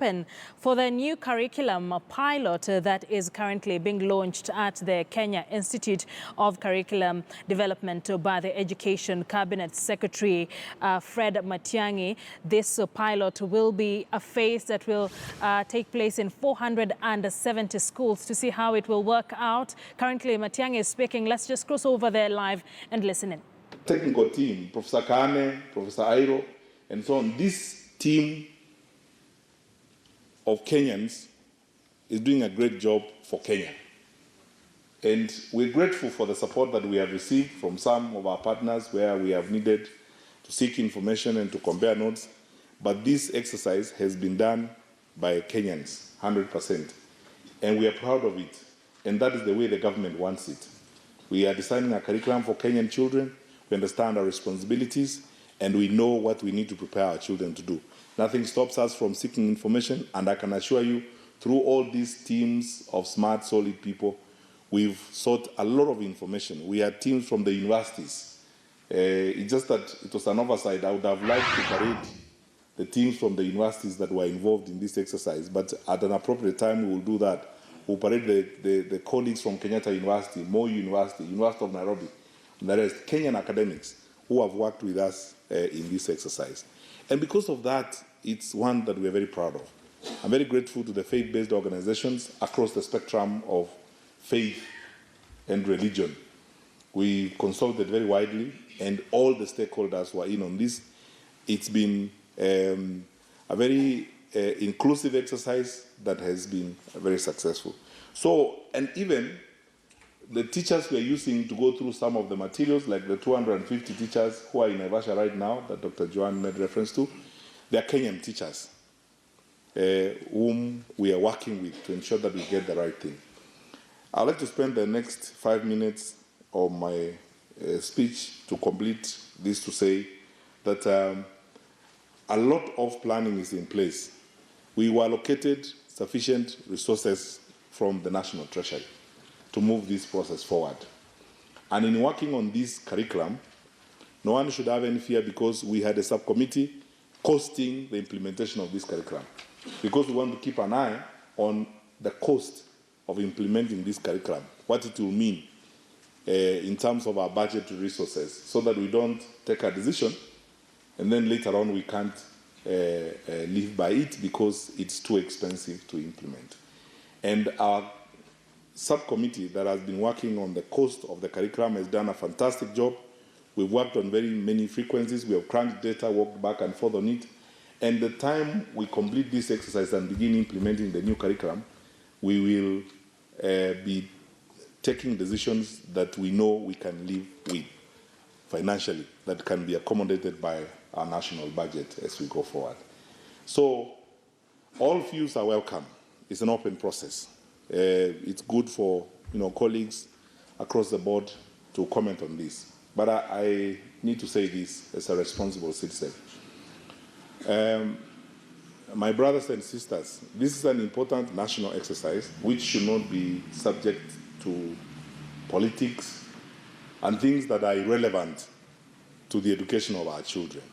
open for the new curriculum pilot that is currently being launched at the Kenya Institute of Curriculum Development by the Education Cabinet Secretary Fred Matiang'i. This pilot will be a phase that will take place in 470 schools to see how it will work out. Currently, Matiang'i is speaking. Let's just cross over there live and listen in. Technical team, Professor Kane, Professor Airo, and so on. This team of Kenyans is doing a great job for Kenya. And we're grateful for the support that we have received from some of our partners where we have needed to seek information and to compare notes. But this exercise has been done by Kenyans, 100%. And we are proud of it. And that is the way the government wants it. We are designing a curriculum for Kenyan children. We understand our responsibilities, and we know what we need to prepare our children to do. Nothing stops us from seeking information, and I can assure you, through all these teams of smart, solid people, we've sought a lot of information. We had teams from the universities. It's just that it was an oversight. I would have liked to parade the teams from the universities that were involved in this exercise, but at an appropriate time, we will do that. We'll parade the colleagues from Kenyatta University, Moi University, University of Nairobi, and the rest, Kenyan academics who have worked with us in this exercise. And because of that, it's one that we're very proud of. I'm very grateful to the faith-based organizations across the spectrum of faith and religion. We consulted very widely, and all the stakeholders were in on this. It's been a very inclusive exercise that has been very successful. So, and even the teachers we are using to go through some of the materials, like the 250 teachers who are in Naivasha right now, that Dr. Joan made reference to, they are Kenyan teachers whom we are working with to ensure that we get the right thing. I'd like to spend the next 5 minutes of my speech to complete this to say that a lot of planning is in place. We were allocated sufficient resources from the National Treasury to move this process forward. And in working on this curriculum, no one should have any fear because we had a subcommittee costing the implementation of this curriculum. Because we want to keep an eye on the cost of implementing this curriculum, what it will mean in terms of our budgetary resources, so that we don't take a decision and then later on we can't live by it because it's too expensive to implement. And our subcommittee that has been working on the cost of the curriculum has done a fantastic job. We've worked on very many frequencies. We have crunched data, worked back and forth on it. And the time we complete this exercise and begin implementing the new curriculum, we will be taking decisions that we know we can live with financially, that can be accommodated by our national budget as we go forward. So all views are welcome. It's an open process. It's good for colleagues across the board to comment on this. But I need to say this as a responsible citizen. My brothers and sisters, this is an important national exercise which should not be subject to politics and things that are irrelevant to the education of our children.